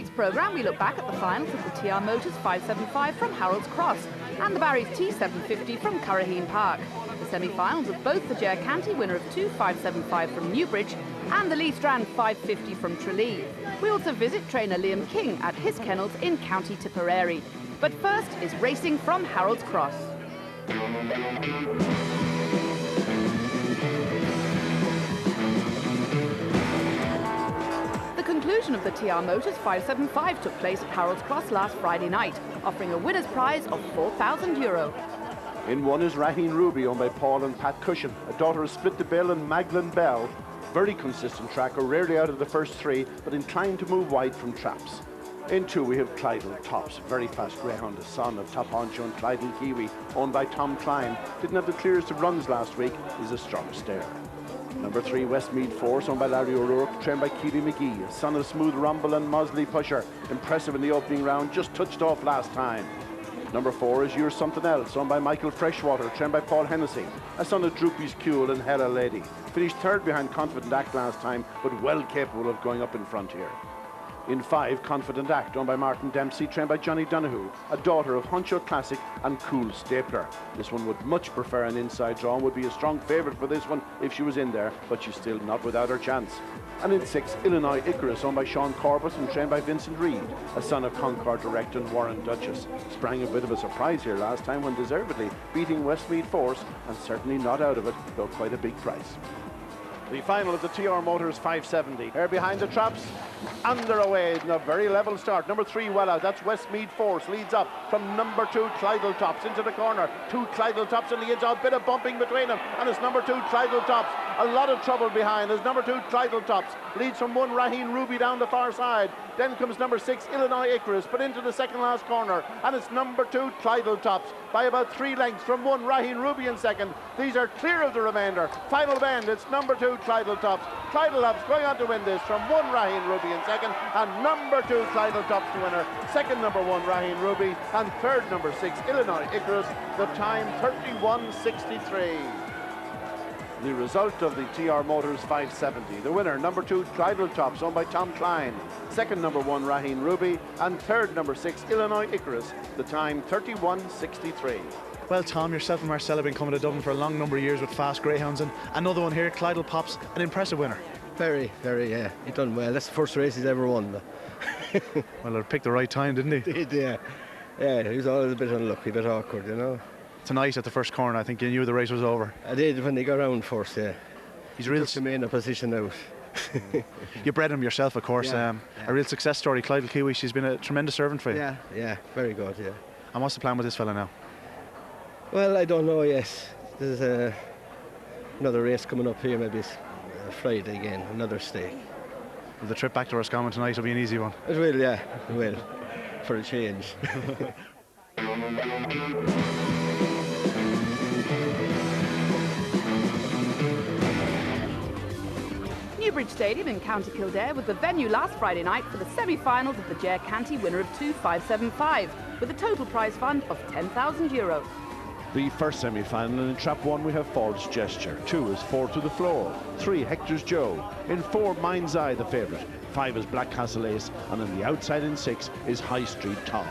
week's programme, we look back at the finals of the TR Motors 575 from Harold's Cross and the Barry's T750 from RAHEEN Park. The semi-finals of both the Ger Canty winner of 2575 from Newbridge and the Lee Strand 550 from Tralee. We also visit trainer Liam King at his kennels in County Tipperary. But first is racing from Harold's Cross. The conclusion of the TR Motors 575 took place at Harold's Cross last Friday night, offering a winner's prize of €4,000. In one is RAHEEN Ruby, owned by Paul and Pat Cushion, a daughter of Split the Bill and Maglin Belle. Very consistent tracker, rarely out of the first three, but inclined to move wide from traps. In two we have Clydal Tops, very fast greyhound, the son of top Honcho and Clydal Kiwi, owned by Tom Klein. Didn't have the clearest of runs last week, is a strong stare. Number 3, Westmead Force, owned by Larry O'Rourke, trained by Keely McGee, son of Smooth Rumble and Mosley Pusher. Impressive in the opening round, just touched off last time. Number 4 is You're Something Else, owned by Michael Freshwater, trained by Paul Hennessy, a son of Droopys, Kewell and Hella Lady. Finished third behind Confident Act last time, but well capable of going up in front here. In 5, Confident Act, owned by Martin Dempsey, trained by Johnny Donoghue, a daughter of Honcho Classic and Cool Stapler. This one would much prefer an inside draw and would be a strong favourite for this one if she was in there, but she's still not without her chance. And in 6, Illinois Icarus, owned by Sean Corbett and trained by Vincent Reid, a son of Concord Direct and Warren Duchess. Sprang a bit of a surprise here last time when deservedly beating Westmead Force, and certainly not out of it, though quite a big price. The final of the TR Motors 570. Here behind the traps, under away in a very level start. Number 3 well out, that's Westmead Force, leads up from number 2 Clydal Tops into the corner. 2 Clydal Tops and leads out, bit of bumping between them, and it's number 2 Clydal Tops. A lot of trouble behind as number 2 Clydal Tops leads from 1 RAHEEN Ruby down the far side. Then comes number 6 Illinois Icarus, but into the second last corner, and it's number 2 Clydal Tops by about 3 lengths from 1 RAHEEN Ruby in second. These are clear of the remainder. Final bend, it's number 2 Clydal Tops. Clydal Tops going on to win this from 1 RAHEEN Ruby in second, and number 2 Clydal Tops the winner. Second number 1 RAHEEN Ruby, and third number 6 Illinois Icarus. The time 31:63. The result of the TR Motors 570. The winner, number 2 Clydal Tops, owned by Tom Klein. Second, number 1 RAHEEN Ruby, and third, number 6 Illinois Icarus. The time 31:63. Well, Tom, yourself and Marcella have been coming to Dublin for a long number of years with fast greyhounds, and another one here, Clydal Pops, an impressive winner. Very, yeah. He done well. That's the first race he's ever won. Well, he picked the right time, didn't he? He did, yeah. Yeah, he was always a bit unlucky, a bit awkward, you know. Tonight at the first corner, I think you knew the race was over. I did when he got round first, yeah. He's real. Took him in a position out. You bred him yourself, of course. Yeah, A real success story, Clydal Kiwi. She's been a tremendous servant for you. Yeah, very good, yeah. And what's the plan with this fella now? Well, I don't know yet. There's another race coming up here, maybe Friday again, another stake. Well, the trip back to Roscommon tonight will be an easy one. It will, yeah, it will, for a change. Newbridge Stadium in County Kildare was the venue last Friday night for the semi-finals of the Ger Canty winner of 2575, with a total prize fund of €10,000. The first semi-final, and in trap 1 we have False Gesture. 2 is FOURTOTHEFLOOR. 3, Hector's Joe. In 4, Mind's Eye, the favourite. 5 is BLACKCASTLE Ace, and on the outside in 6 is High Street Tom.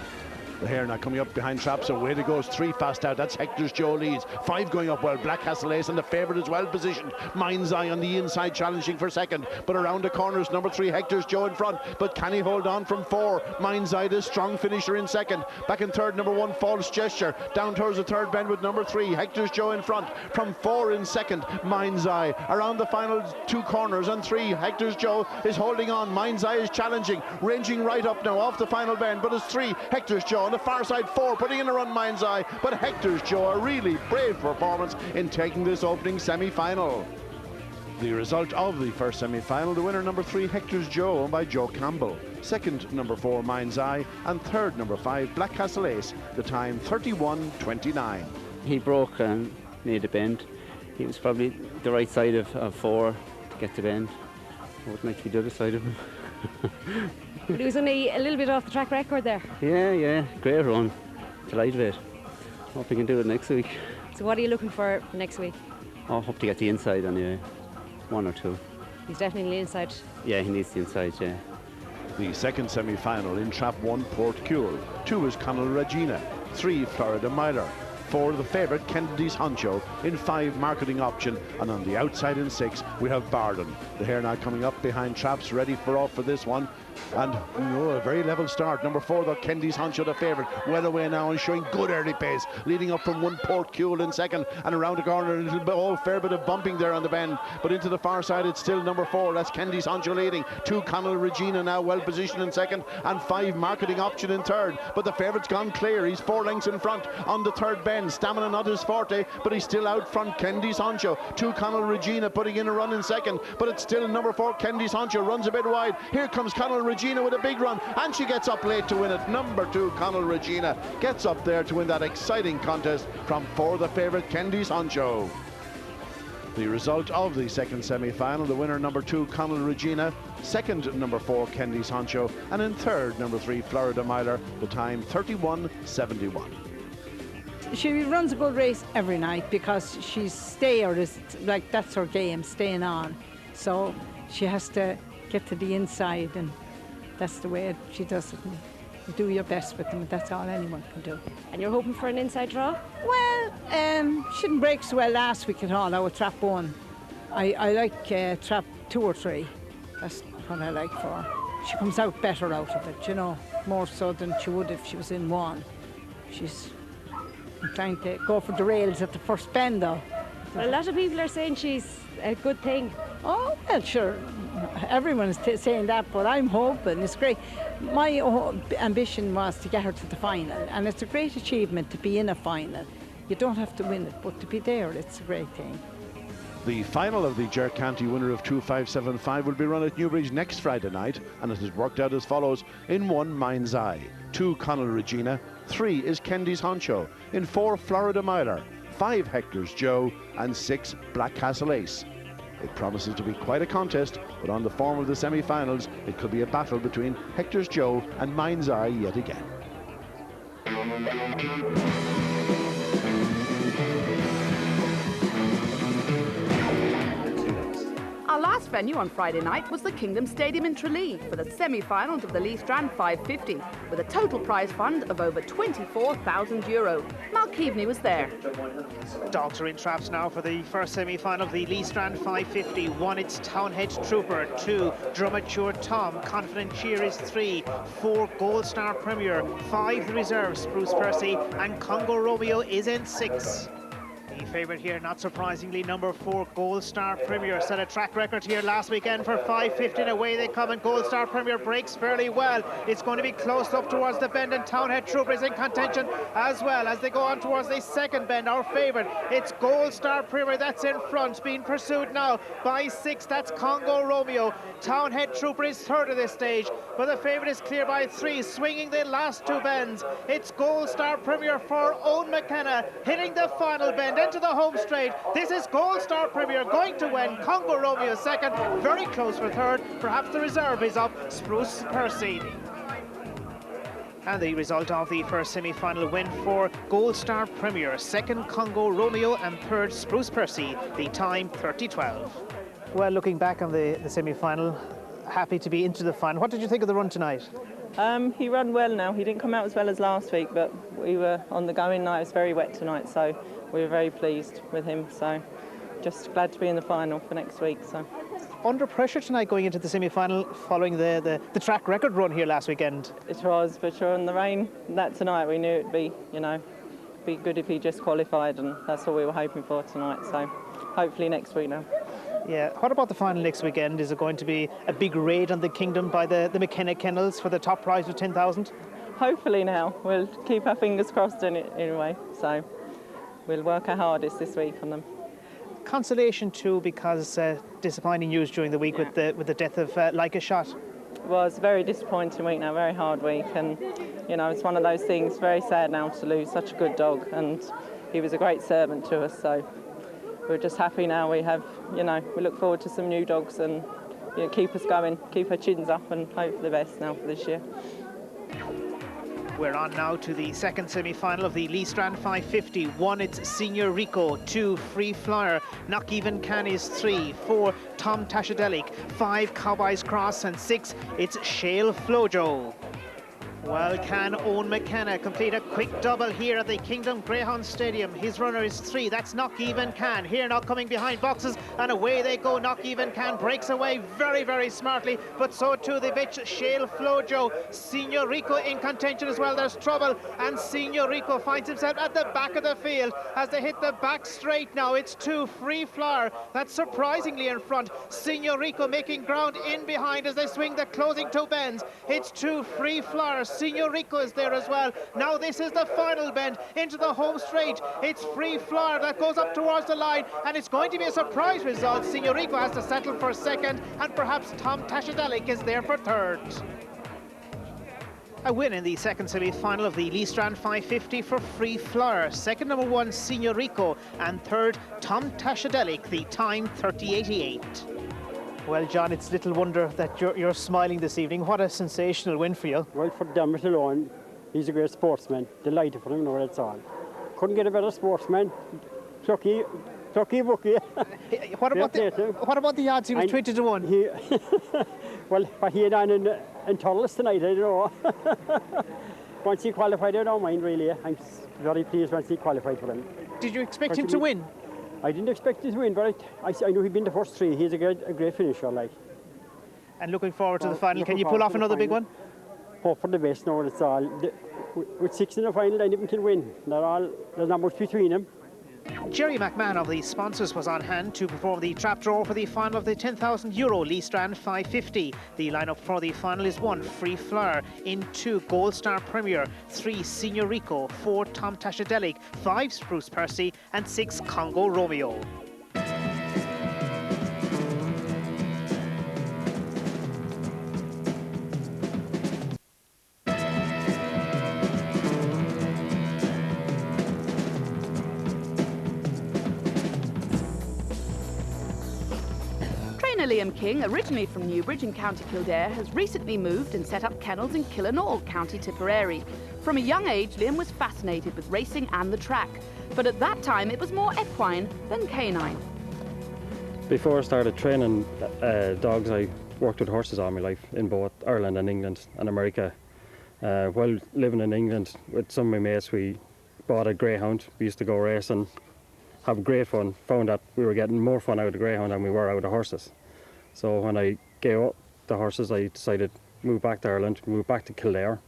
The hare now coming up behind traps, so away it goes. 3 fast out, that's Hector's Joe leads. 5 going up well, BLACKCASTLE Ace, and the favourite is well positioned. Mind's Eye on the inside challenging for second, but around the corners, number 3 Hector's Joe in front, but can he hold on from 4? Mind's Eye, the strong finisher in second. Back in third, number 1 False Gesture. Down towards the third bend with number 3 Hector's Joe in front. From 4 in second, Mind's Eye. Around the final 2 corners, and 3 Hector's Joe is holding on. Mind's Eye is challenging, ranging right up now off the final bend, but it's 3 Hector's Joe on the far side. 4 putting in a run, Mind's Eye, but Hector's Joe, a really brave performance in taking this opening semi-final. The result of the first semi-final, the winner, number 3 Hector's Joe, owned by Joe Campbell. Second, number 4 Mind's Eye, and third, number 5 BLACKCASTLE Ace. The time 31:29. He broke near the bend. He was probably the right side of 4 to get to bend. I wouldn't like to be the other side of him. But he was only a little bit off the track record there. Yeah, great run. Delighted with it. Hope we can do it next week. So what are you looking for next week? I hope to get the inside on 1 or 2. He's definitely inside. Yeah, he needs the inside, yeah. The second semi-final in Trap 1, Port Kewell. 2 is Conall Regina. 3, Florida Miler. 4, the favourite, KENDYS Honcho, in 5, Marketing Option, and on the outside in 6, we have Barden. The hare now coming up behind Traps, ready for off for this one. And a very level start. Number 4, though, KENDYS Honcho, the favourite, well away now and showing good early pace, leading up from 1, Port Kewell in second, and around the corner, a little bit, fair bit of bumping there on the bend, but into the far side, it's still number 4, that's KENDYS Honcho leading. 2, Conall Regina now well positioned in second, and 5, Marketing Option in third, but the favourite's gone clear. He's 4 lengths in front on the third bend. Stamina not his forte, but he's still out front. KENDYS Honcho. 2, Conall Regina putting in a run in second, but it's still number 4, KENDYS Honcho, runs a bit wide. Here comes Conall Regina with a big run, and she gets up late to win it. Number 2, Conall Regina, gets up there to win that exciting contest from 4, the favourite, KENDYS Honcho. The result of the second semi-final, the winner, number 2, Conall Regina, second, number 4, KENDYS Honcho, and in third, number 3, Florida Miler, the time 31:71. She runs a good race every night because she's stayer, like that's her game, staying on. So she has to get to the inside, and that's the way she does it. You do your best with them, that's all anyone can do. And you're hoping for an inside draw? Well, she didn't break so well last week at all, our Trap 1. I like Trap 2 or 3. That's what I like for her. She comes out better out of it, you know, more so than she would if she was in 1. She's trying to go for the rails at the first bend, though. Well, a lot of people are saying she's a good thing. Oh, well, sure. Everyone's saying that, but I'm hoping. It's great. My ambition was to get her to the final, and it's a great achievement to be in a final. You don't have to win it, but to be there, it's a great thing. The final of the County winner of 2575 will be run at Newbridge next Friday night, and it has worked out as follows. In 1, Mind's Eye. 2, Conall Regina. 3 is KENDYS Honcho. In 4, Florida Miler. 5, Hector's Joe, and 6, Blackcastle Ace. It promises to be quite a contest, but on the form of the semi-finals, it could be a battle between Hector's Joe and Mind's Eye yet again. Our last venue on Friday night was the Kingdom Stadium in Tralee for the semi-finals of the Lee Strand 550, with a total prize fund of over €24,000. Mal Keaveney was there. Dogs are in traps now for the first semi-final of the Lee Strand 550. 1, it's Townhead Trooper. 2, Dramature Tom. Confident Cheer is 3. 4, GOLDSTAR Premier. 5, the reserve, Spruce Percy. And Congo Romeo is in 6. The favourite here, not surprisingly, number 4, GOLDSTAR Premier. Set a track record here last weekend for 550, and away they come, and GOLDSTAR Premier breaks fairly well. It's going to be close up towards the bend, and Townhead Trooper is in contention as well as they go on towards the second bend. Our favourite, it's GOLDSTAR Premier, that's in front, being pursued now by 6, that's Congo Romeo. Townhead Trooper is third at this stage, but the favourite is clear by 3, swinging the last 2 bends. It's GOLDSTAR Premier for Owen McMahon, hitting the final bend into the home straight. This is GOLDSTAR Premier going to win. Congo Romeo second, very close for third. Perhaps the reserve is up, Spruce Percy. And the result of the first semi-final win for GOLDSTAR Premier. Second, Congo Romeo, and third, Spruce Percy. The time, 30:12. Well, looking back on the semi-final, happy to be into the final. What did you think of the run tonight? He ran well now. He didn't come out as well as last week, but we were on the going night. It was very wet tonight, so we were very pleased with him. So just glad to be in the final for next week. So under pressure tonight going into the semi-final following the track record run here last weekend. It was, but sure, in the rain that tonight we knew it'd be, be good if he just qualified, and that's all we were hoping for tonight. So hopefully next week now. Yeah. What about the final next weekend? Is it going to be a big raid on the Kingdom by the McKenna Kennels for the top prize of 10,000? Hopefully now. We'll keep our fingers crossed anyway. So we'll work our hardest this week on them. Consolation too, because disappointing news during the week with the death of Like a Shot. It was a very disappointing week now, very hard week, and it's one of those things, very sad now to lose such a good dog, and he was a great servant to us, so we're just happy now we have, we look forward to some new dogs and keep us going, keep our chins up and hope for the best now for this year. We're on now to the second semi-final of the Lee Strand 550. 1, it's Senior Rico. 2, Free Flyer. Knock Even Can is 3. 4, Tom Tashadelic. 5, Cowboys Cross. And 6, it's Shale Flojo. Well, can Owen McKenna complete a quick double here at the Kingdom Greyhound Stadium? His runner is 3. That's Knock Even Can. Here now coming behind boxes, and away they go. Knock Even Can breaks away very, very smartly, but so too the bitch Shale Flojo. Senior Rico in contention as well. There's trouble, and Senior Rico finds himself at the back of the field as they hit the back straight now. It's 2, Free Flower. That's surprisingly in front. Senior Rico making ground in behind as they swing the closing 2 bends. It's 2, Free Flower. Senior Rico is there as well. Now this is the final bend into the home straight. It's Free Flower that goes up towards the line, and it's going to be a surprise result. Senior Rico has to settle for second, and perhaps Tom Tashadelic is there for third. A win in the second semi-final of the Lee Strand 550 for Free Flower. Second, number 1, Senior Rico, and third, Tom Tashadelic. The time 30.88. Well, John, it's little wonder that you're smiling this evening. What a sensational win for you. Well, for Dermot alone, he's a great sportsman. Delighted for him, no, that's all. Couldn't get a better sportsman. Plucky bookie. What about the odds? He was 20 to 1. Well, what he had done in Turles tonight, I don't know. Once he qualified, I don't mind really. I'm very pleased once he qualified for him. Did you expect him to win? I didn't expect him to win, but I knew he'd been the first 3. He's a great finisher, like. And looking forward to the final. Can you pull off another big one? Hope for the best, no, it's all. With 6 in the final, anyone can win. There's not much between them. Jerry McMahon of the sponsors was on hand to perform the trap draw for the final of the €10,000 Lee Strand 550. The lineup for the final is 1, Free Flower. In 2, GOLDSTAR Premier. 3, Senior Rico. 4, Tom Tashadelic. 5, Spruce Percy. And 6, Congo Romeo. Liam King, originally from Newbridge in County Kildare, has recently moved and set up kennels in Killinall, County Tipperary. From a young age, Liam was fascinated with racing and the track, but at that time it was more equine than canine. Before I started training dogs, I worked with horses all my life in both Ireland and England and America. While living in England with some of my mates, we bought a greyhound. We used to go racing, have great fun, found that we were getting more fun out of the greyhound than we were out of the horses. So when I gave up the horses, I decided to move back to Ireland, move back to Kildare,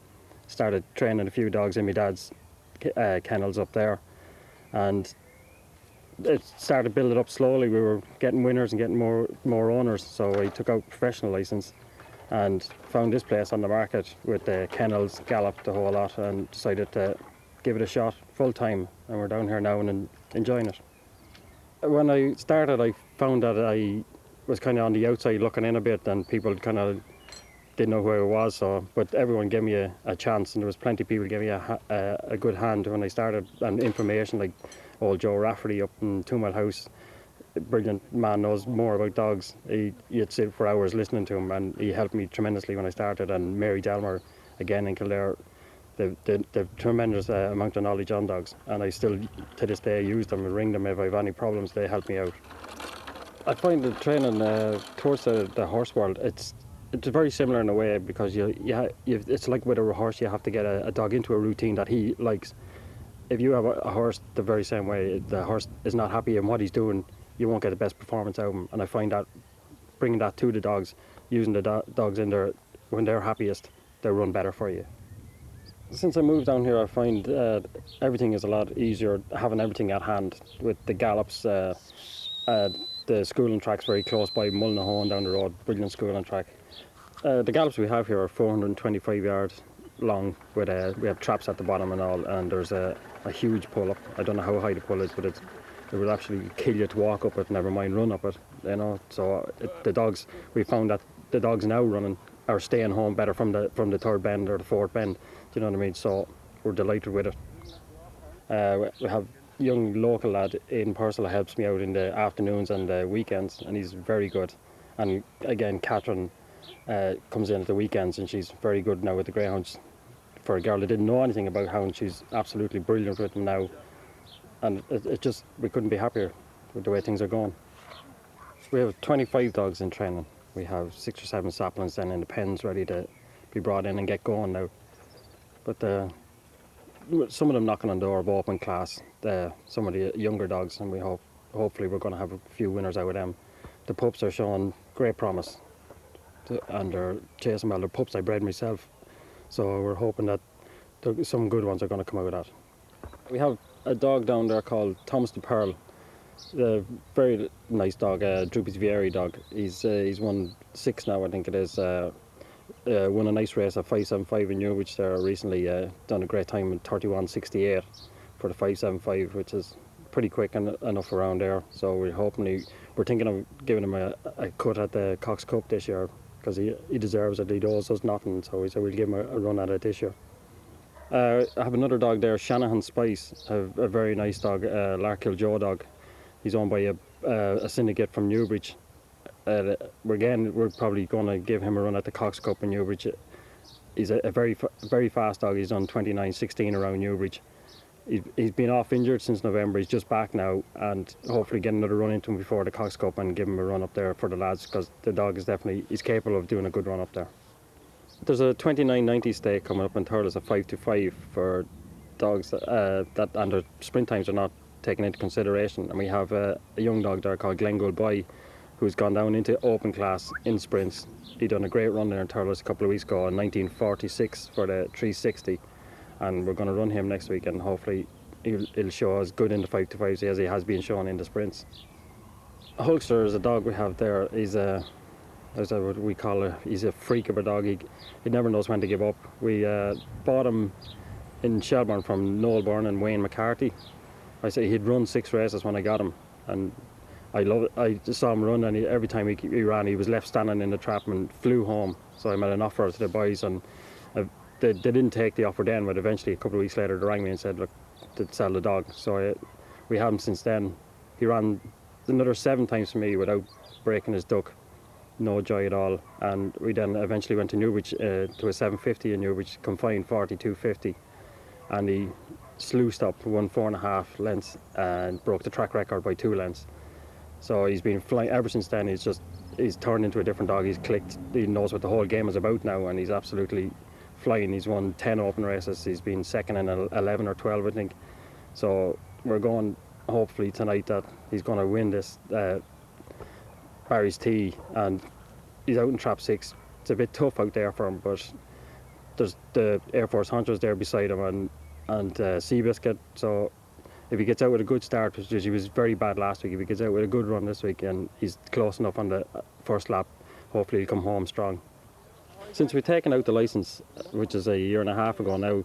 started training a few dogs in my dad's kennels up there, and it started building up slowly. We were getting winners and getting more owners, so I took out a professional licence and found this place on the market with the kennels, gallop, the whole lot, and decided to give it a shot full time, and we're down here now and enjoying it. When I started, I found that I was kind of on the outside looking in a bit, and people kind of didn't know who I was, but everyone gave me a chance, and there was plenty of people gave me a good hand when I started, and information like old Joe Rafferty up in 2 Mile House, a brilliant man, knows more about dogs. You'd sit for hours listening to him, and he helped me tremendously when I started. And Mary Delmer, again in Kildare, they've tremendous amount of knowledge on dogs, and I still to this day use them and ring them if I have any problems. They help me out. I find the training towards the horse world, it's very similar in a way, because it's like with a horse, you have to get a dog into a routine that he likes. If you have a horse the very same way, the horse is not happy in what he's doing, you won't get the best performance out of him. And I find that bringing that to the dogs, using the dogs in there when they're happiest, they run better for you. Since I moved down here, I find everything is a lot easier, having everything at hand with the gallops. The schooling track's very close by, Mullinahone down the road, brilliant schooling track. The gallops we have here are 425 yards long, with we have traps at the bottom and all, and there's a huge pull up. I don't know how high the pull is, but it will actually kill you to walk up it, never mind run up it, you know. So the dogs, we found that the dogs now running are staying home better from the 3rd bend or the 4th bend, do you know what I mean? So we're delighted with it. We have young local lad in Purcell helps me out in the afternoons and the weekends, and he's very good. And again, Catherine comes in at the weekends, and she's very good now with the greyhounds, for a girl that didn't know anything about hounds. She's absolutely brilliant with them now, and it just, we couldn't be happier with the way things are going. We have 25 dogs in training. We have 6 or 7 saplings then in the pens ready to be brought in and get going now. But some of them knocking on the door of open class, some of the younger dogs, and hopefully we're going to have a few winners out of them. The pups are showing great promise, and they're chasing well. They're pups I bred myself, so we're hoping that some good ones are going to come out of that. We have a dog down there called Thomas the Pearl. A very nice dog, Droopys Vieri dog. He's won 6 now, I think it is. Won a nice race at 575 in Newbridge there recently. Done a great time in 31.68 for the 575, which is pretty quick enough around there. So we're thinking of giving him a cut at the Cox Cup this year, because he deserves it. He owes us nothing, so we said we'll give him a run at it this year. I have another dog there, Shanahan Spice, a very nice dog, Larkill Joe dog. He's owned by a syndicate from Newbridge. We're probably going to give him a run at the Cox Cup in Newbridge. He's a very fast dog. He's done 29.16 around Newbridge. He's been off injured since November. He's just back now, and hopefully get another run into him before the Cox Cup and give him a run up there for the lads, because the dog is he's capable of doing a good run up there. There's a 29.90 stake coming up in Thurles at 5-5 for dogs that and their sprint times are not taken into consideration, and we have a young dog there called Glengold Boy, who's gone down into open class in sprints. He done a great run there in Thurles a couple of weeks ago in 1946 for the 360, and we're going to run him next week, and hopefully he'll show as good in the 5-5s as he has been shown in the sprints. Hulkster is a dog we have there. He's what we call he's a freak of a dog. He never knows when to give up. We bought him in Shelbourne from Noel Byrne and Wayne McCarthy. I say he'd run 6 races when I got him, and I love it. I just saw him run, and every time he ran, he was left standing in the trap and flew home. So I made an offer to the boys, and they didn't take the offer then, but eventually a couple of weeks later they rang me and said, look, to sell the dog. So we have him since then. He ran another 7 times for me without breaking his duck. No joy at all. And we then eventually went to Newbridge to a 750 in Newbridge, confined 42.50, and he sluiced up, won 4.5 lengths and broke the track record by 2 lengths. So he's been flying ever since then. He's turned into a different dog. He's clicked. He knows what the whole game is about now, and he's absolutely flying. He's won 10 open races. He's been second in 11 or 12, I think. So we're going, hopefully tonight, that he's going to win this Barry's T, and he's out in trap 6. It's a bit tough out there for him, but there's the Air Force Honchos there beside him, and Seabiscuit. So if he gets out with a good start, because he was very bad last week, if he gets out with a good run this week and he's close enough on the first lap, hopefully he'll come home strong. Since we've taken out the licence, which is a 1.5 years ago now,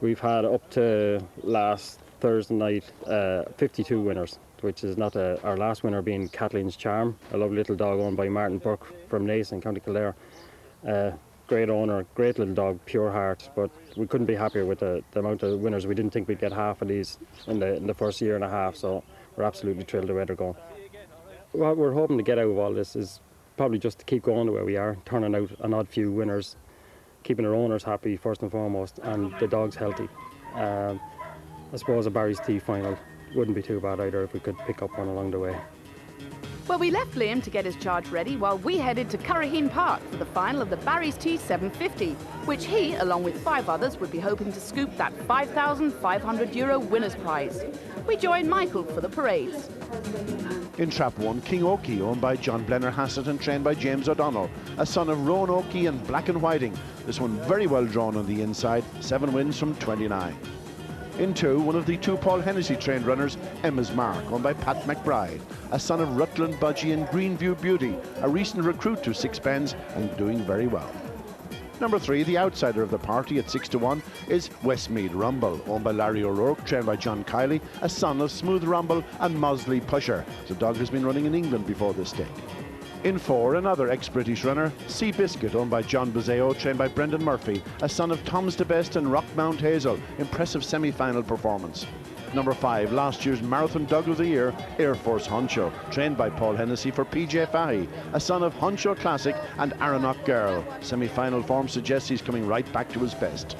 we've had up to last Thursday night 52 winners, which is not our last winner being Kathleen's Charm, a lovely little dog owned by Martin Burke from Naas in County Kildare. Great owner, great little dog, pure heart, but we couldn't be happier with the amount of winners. We didn't think we'd get half of these in the first 1.5 years, so we're absolutely thrilled the way they're going. What we're hoping to get out of all this is probably just to keep going the way we are, turning out an odd few winners, keeping our owners happy first and foremost, and the dogs healthy. I suppose a Barry's T final wouldn't be too bad either if we could pick up one along the way. Well, we left Liam to get his charge ready while we headed to RAHEEN Park for the final of the Barry's T 750, which he, along with 5 others, would be hoping to scoop that €5,500 winner's prize. We joined Michael for the parades. In Trap 1, King Oakey, owned by John Blenner Hassett and trained by James O'Donnell, a son of Roan Oakey and Black and Whiting. This one very well drawn on the inside, 7 wins from 29. In 2, one of the 2 Paul Hennessy trained runners, Emma's Mark, owned by Pat McBride, a son of Rutland Budgie and Greenview Beauty, a recent recruit to 6 pens and doing very well. Number 3, the outsider of the party at 6-1, is Westmead Rumble, owned by Larry O'Rourke, trained by John Kiley, a son of Smooth Rumble and Mosley Pusher. The dog has been running in England before this stake. In 4, another ex-British runner, Seabiscuit, owned by John Bazeo, trained by Brendan Murphy, a son of Tom's the Best and Rockmount Hazel. Impressive semi-final performance. Number 5, last year's Marathon Dog of the Year, Air Force Honcho, trained by Paul Hennessy for PJ Fahey, a son of Honcho Classic and Aranock Girl. Semi-final form suggests he's coming right back to his best.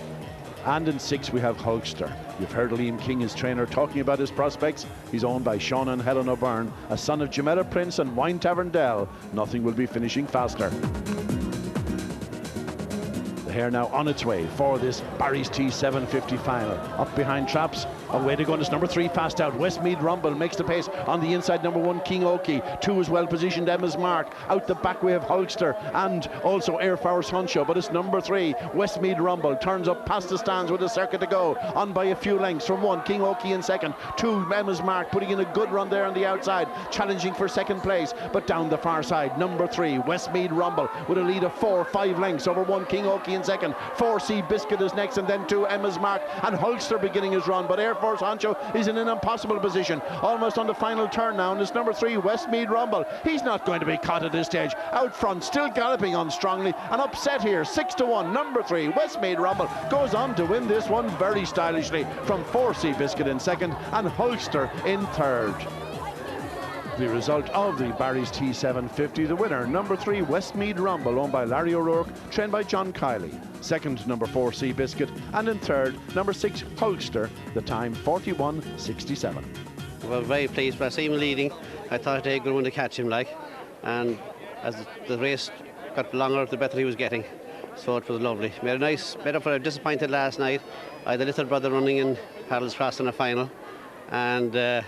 And in 6 we have Hulkster. You've heard Liam King, his trainer, talking about his prospects. He's owned by Sean and Helen O'Byrne, a son of Jamella Prince and Wine Tavern Dell. Nothing will be finishing faster. The hare now on its way for this Barry's T750 final. Up behind traps, away to go on. It's number 3 fast out. Westmead Rumble makes the pace on the inside. Number 1 King Oki. 2 is well positioned. Emma's Mark. Out the back we have Hulkster and also Air Force Honcho. But it's number 3 Westmead Rumble turns up past the stands with a circuit to go. On by a few lengths from 1 King Oki in second. 2 Emma's Mark putting in a good run there on the outside, challenging for second place. But down the far side, number 3 Westmead Rumble with a lead of 4-5 lengths over 1 King Oki in second. 4 SEABISCUIT is next, and then 2 Emma's Mark and Hulkster beginning his run. But Air Force Honcho is in an impossible position, almost on the final turn now, and it's number 3 Westmead Rumble. He's not going to be caught at this stage. Out front, still galloping on strongly, and upset here, 6-1. Number 3 Westmead Rumble goes on to win this one very stylishly from 4 SEABISCUIT in second and Hulkster in third. The result of the Barry's T750, the winner, number 3 Westmead Rumble, owned by Larry O'Rourke, trained by John Kiley. Second, number 4 SEABISCUIT, and in third, number 6 Hulkster, the time 41.67. We're very pleased. When I see him leading, I thought they were going to catch him, like, and as the race got longer, the better he was getting. So it was lovely. Made a nice, made up for a disappointed last night. I had a little brother running in Harold's Cross in a final, and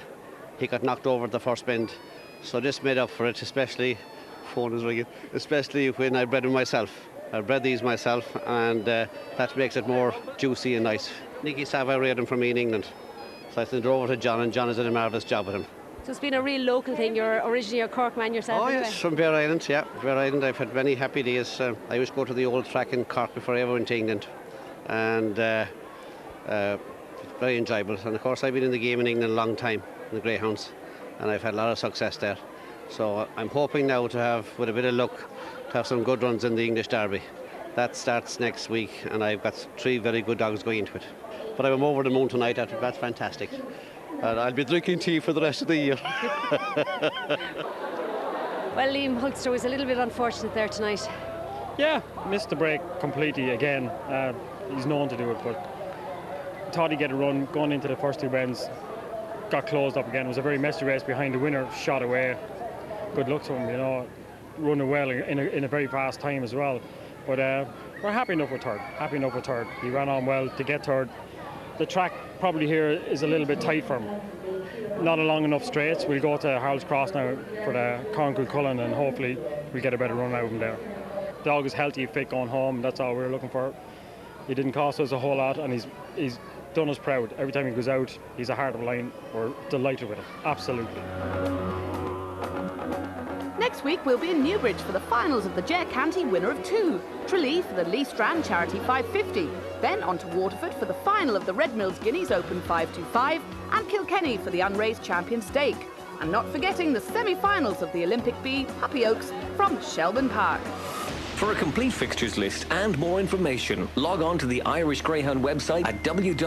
he got knocked over at the first bend. So this made up for it, especially, phone is ringing, especially when I bred them myself. I bred these myself, and that makes it more juicy and nice. Nicky Sava reared them for me in England. So I sent it over to John, and John has done a marvellous job with him. So it's been a real local thing. You're originally a Cork man yourself. Oh anyway. yes, from Bear Island, yeah. Bear Island, I've had many happy days. I used to go to the old track in Cork before I ever went to England. And very enjoyable. And of course I've been in the game in England a long time, in the Greyhounds, and I've had a lot of success there. So I'm hoping now to have, with a bit of luck, to have some good runs in the English Derby. That starts next week, and I've got 3 very good dogs going into it. But I'm over the moon tonight. That's fantastic. And I'll be drinking tea for the rest of the year. Well, Liam Hulkster was a little bit unfortunate there tonight. Yeah, missed the break completely again. He's known to do it, but thought he'd get a run going into the first 2 bends. Got closed up again. It was a very messy race behind the winner, shot away. Good luck to him, you know, running well in a very fast time as well. But we're happy enough with third. Happy enough with third. He ran on well to get third. The track probably here is a little bit tight for him. Not a long enough straights. We'll go to Harold's Cross now for the CONGO Cullen, and hopefully we'll get a better run out of him there. The dog is healthy, fit, going home. That's all we were looking for. He didn't cost us a whole lot, and he's done us proud. Every time he goes out, he's a heart of a lion. We're delighted with it, absolutely. Next week we'll be in Newbridge for the finals of the Ger Canty winner of 2, Tralee for the Lee Strand Charity 550, then on to Waterford for the final of the Red Mills Guineas Open 525, and Kilkenny for the Unraised Champion Stake. And not forgetting the semi-finals of the Olympic B Puppy Oaks from Shelburne Park. For a complete fixtures list and more information, log on to the Irish Greyhound website at www.igb.ie.